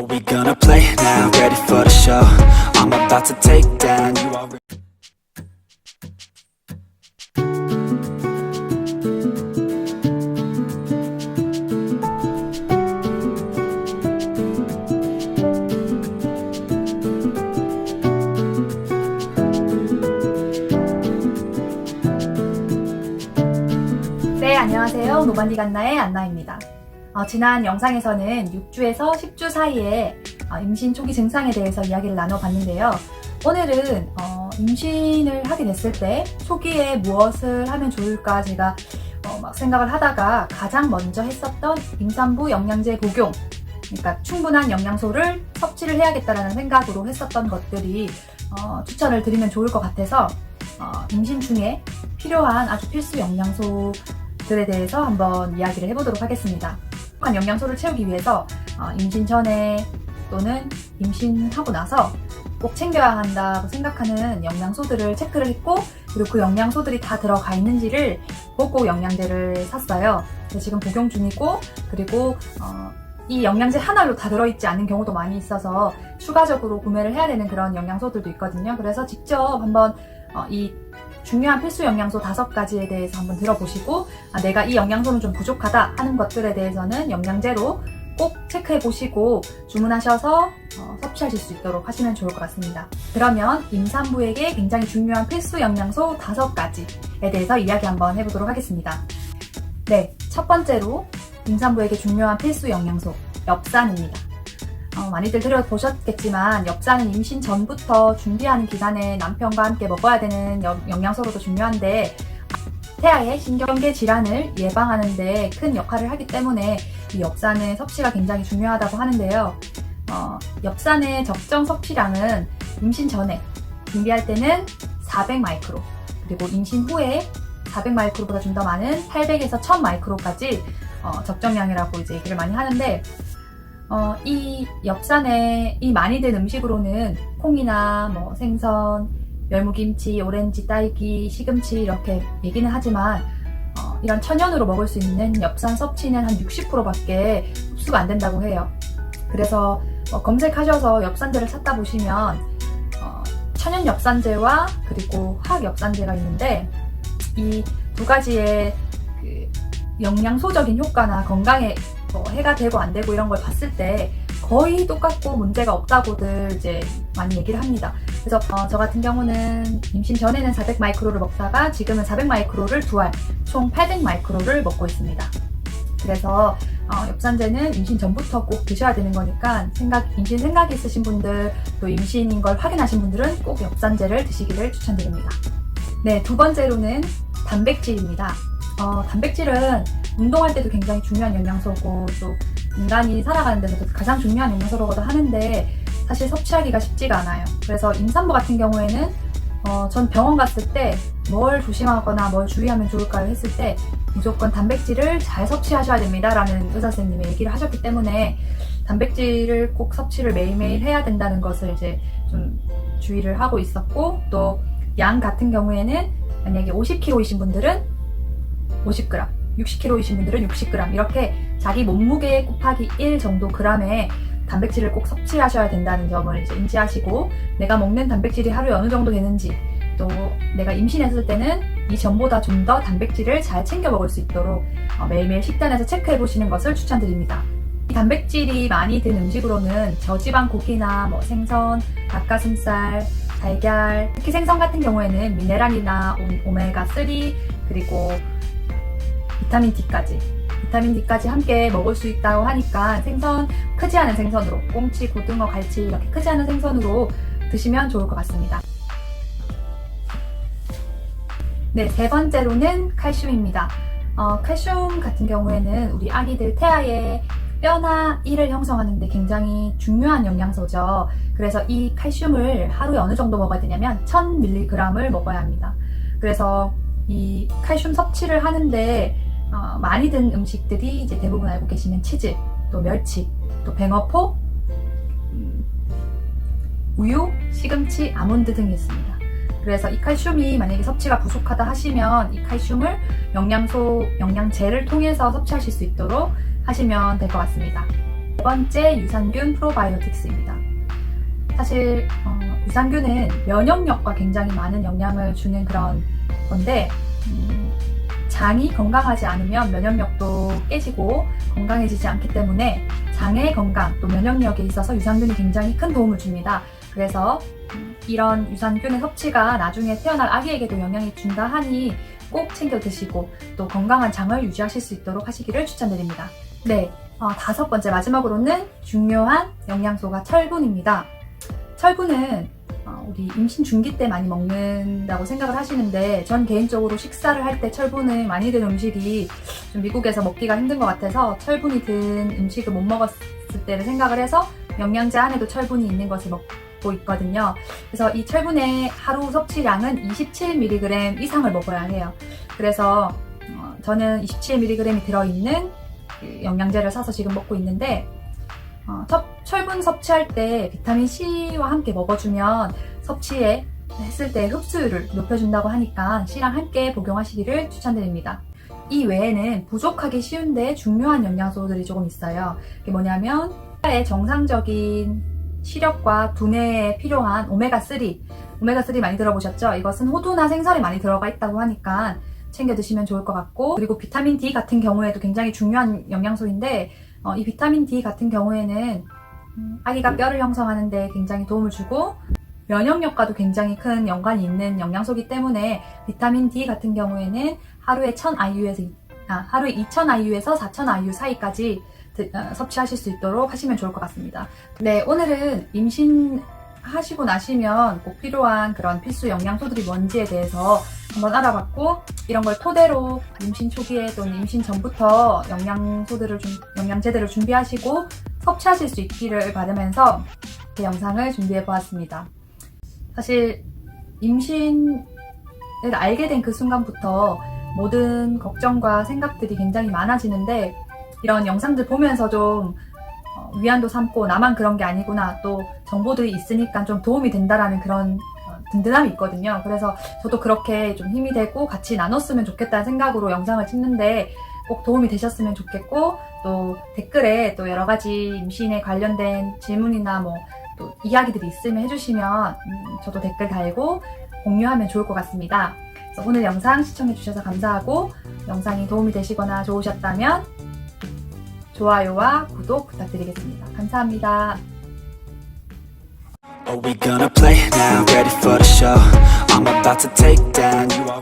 Are we gonna play now? Ready for the show? I'm about to take down you already. 네, 안녕하세요. 노반디 간나의 안나입니다. 지난 영상에서는 6주에서 10주 사이에 임신 초기 증상에 대해서 이야기를 나눠봤는데요. 오늘은 임신을 하게 됐을 때 초기에 무엇을 하면 좋을까 제가 막 생각을 하다가 가장 먼저 했었던 임산부 영양제 복용, 그러니까 충분한 영양소를 섭취를 해야겠다라는 생각으로 했었던 것들이 추천을 드리면 좋을 것 같아서 임신 중에 필요한 아주 필수 영양소들에 대해서 한번 이야기를 해보도록 하겠습니다. 부족한 영양소를 채우기 위해서 임신 전에 또는 임신하고 나서 꼭 챙겨야 한다고 생각하는 영양소들을 체크를 했고, 그리고 그 영양소들이 다 들어가 있는지를 보고 영양제를 샀어요. 그래서 지금 복용 중이고, 그리고 이 영양제 하나로 다 들어있지 않은 경우도 많이 있어서 추가적으로 구매를 해야 되는 그런 영양소들도 있거든요. 그래서 직접 한번 이 중요한 필수 영양소 5가지에 대해서 한번 들어보시고, 내가 이 영양소는 좀 부족하다 하는 것들에 대해서는 영양제로 꼭 체크해 보시고 주문하셔서 섭취하실 수 있도록 하시면 좋을 것 같습니다. 그러면 임산부에게 굉장히 중요한 필수 영양소 5가지에 대해서 이야기 한번 해보도록 하겠습니다. 네, 첫 번째로 임산부에게 중요한 필수 영양소, 엽산입니다. 많이들 들어보셨겠지만 엽산은 임신 전부터 준비하는 기간에 남편과 함께 먹어야 되는 영양소로도 중요한데, 태아의 신경계 질환을 예방하는 데 큰 역할을 하기 때문에 이 엽산의 섭취가 굉장히 중요하다고 하는데요. 엽산의 적정 섭취량은 임신 전에 준비할 때는 400마이크로, 그리고 임신 후에 400마이크로보다 좀 더 많은 800에서 1000마이크로까지 적정량이라고 이제 얘기를 많이 하는데, 이 엽산에 이 많이 든 음식으로는 콩이나 뭐 생선, 열무김치, 오렌지, 딸기, 시금치 이렇게 얘기는 하지만 이런 천연으로 먹을 수 있는 엽산 섭취는 한 60%밖에 흡수가 안 된다고 해요. 그래서 검색하셔서 엽산제를 찾다 보시면 천연 엽산제와 그리고 화학 엽산제가 있는데, 이 두 가지의 그 영양소적인 효과나 건강에 해가 되고 안 되고 이런 걸 봤을 때 거의 똑같고 문제가 없다고들 이제 많이 얘기를 합니다. 그래서 저 같은 경우는 임신 전에는 400마이크로를 먹다가 지금은 400마이크로를 2알, 총 800마이크로를 먹고 있습니다. 그래서 엽산제는 임신 전부터 꼭 드셔야 되는 거니까 임신 생각이 있으신 분들, 또 임신인 걸 확인하신 분들은 꼭 엽산제를 드시기를 추천드립니다. 네, 두 번째로는 단백질입니다. 단백질은 운동할 때도 굉장히 중요한 영양소고, 또 인간이 살아가는 데서도 가장 중요한 영양소라고도 하는데 사실 섭취하기가 쉽지가 않아요. 그래서 임산부 같은 경우에는 전 병원 갔을 때 뭘 조심하거나 뭘 주의하면 좋을까요 했을 때 무조건 단백질을 잘 섭취하셔야 됩니다 라는 의사 선생님이 얘기를 하셨기 때문에 단백질을 꼭 섭취를 매일매일 해야 된다는 것을 이제 좀 주의를 하고 있었고, 또 양 같은 경우에는 만약에 50kg이신 분들은 50g, 60kg이신 분들은 60g, 이렇게 자기 몸무게 곱하기 1 정도 g의 단백질을 꼭 섭취하셔야 된다는 점을 이제 인지하시고, 내가 먹는 단백질이 하루에 어느 정도 되는지, 또 내가 임신했을 때는 이전보다 좀 더 단백질을 잘 챙겨 먹을 수 있도록 매일매일 식단에서 체크해 보시는 것을 추천드립니다. 이 단백질이 많이 든 음식으로는 저지방 고기나 생선, 닭가슴살, 달걀, 특히 생선 같은 경우에는 미네랄이나 오메가3, 그리고 비타민 D까지 함께 먹을 수 있다고 하니까 크지 않은 생선으로, 꽁치, 고등어, 갈치 이렇게 크지 않은 생선으로 드시면 좋을 것 같습니다. 네, 세 번째로는 칼슘입니다. 칼슘 같은 경우에는 우리 아기들 태아의 뼈나 이를 형성하는 데 굉장히 중요한 영양소죠. 그래서 이 칼슘을 하루에 어느 정도 먹어야 되냐면 1000mg을 먹어야 합니다. 그래서 이 칼슘 섭취를 하는데 많이 든 음식들이 이제 대부분 알고 계시는 치즈, 또 멸치, 또 뱅어포, 우유, 시금치, 아몬드 등이 있습니다. 그래서 이 칼슘이 만약에 섭취가 부족하다 하시면 이 칼슘을 영양제를 통해서 섭취하실 수 있도록 하시면 될 것 같습니다. 번째 유산균 프로바이오틱스입니다. 사실 유산균은 면역력과 굉장히 많은 영향을 주는 그런 건데 장이 건강하지 않으면 면역력도 깨지고 건강해지지 않기 때문에 장의 건강 또 면역력에 있어서 유산균이 굉장히 큰 도움을 줍니다. 그래서 이런 유산균의 섭취가 나중에 태어날 아기에게도 영향이 준다 하니 꼭 챙겨 드시고 또 건강한 장을 유지하실 수 있도록 하시기를 추천드립니다. 네, 다섯 번째 마지막으로는 중요한 영양소가 철분입니다. 철분은 우리 임신 중기 때 많이 먹는다고 생각을 하시는데 전 개인적으로 식사를 할 때 철분을 많이 든 음식이 좀 미국에서 먹기가 힘든 것 같아서 철분이 든 음식을 못 먹었을 때를 생각을 해서 영양제 안에도 철분이 있는 것을 먹고 있거든요. 그래서 이 철분의 하루 섭취량은 27mg 이상을 먹어야 해요. 그래서 저는 27mg이 들어있는 영양제를 사서 지금 먹고 있는데 철분 섭취할 때 비타민 C와 함께 먹어주면 했을 때 흡수율을 높여준다고 하니까 C랑 함께 복용하시기를 추천드립니다. 이 외에는 부족하기 쉬운데 중요한 영양소들이 조금 있어요. 그게 뭐냐면 정상적인 시력과 두뇌에 필요한 오메가3 많이 들어보셨죠? 이것은 호두나 생선에 많이 들어가 있다고 하니까 챙겨 드시면 좋을 것 같고, 그리고 비타민 D 같은 경우에도 굉장히 중요한 영양소인데 이 비타민 D 같은 경우에는 아기가 뼈를 형성하는 데 굉장히 도움을 주고 면역력과도 굉장히 큰 연관이 있는 영양소이기 때문에 비타민 D 같은 경우에는 하루에 2000IU에서 4000IU 사이까지 섭취하실 수 있도록 하시면 좋을 것 같습니다. 네, 오늘은 임신하시고 나시면 꼭 필요한 그런 필수 영양소들이 뭔지에 대해서 한번 알아봤고, 이런 걸 토대로 임신 초기에 또는 임신 전부터 영양제들을 준비하시고 섭취하실 수 있기를 바라면서 제 영상을 준비해 보았습니다. 사실 임신을 알게 된 그 순간부터 모든 걱정과 생각들이 굉장히 많아지는데 이런 영상들 보면서 좀 위안도 삼고 나만 그런 게 아니구나, 또 정보들이 있으니까 좀 도움이 된다라는 그런 든든함이 있거든요. 그래서 저도 그렇게 좀 힘이 되고 같이 나눴으면 좋겠다는 생각으로 영상을 찍는데 꼭 도움이 되셨으면 좋겠고, 또 댓글에 또 여러 가지 임신에 관련된 질문이나 또 이야기들이 있으면 해주시면 저도 댓글 달고 공유하면 좋을 것 같습니다. 그래서 오늘 영상 시청해주셔서 감사하고, 영상이 도움이 되시거나 좋으셨다면 좋아요와 구독 부탁드리겠습니다. 감사합니다. Are we gonna play now? Ready for the show? I'm about to take down you.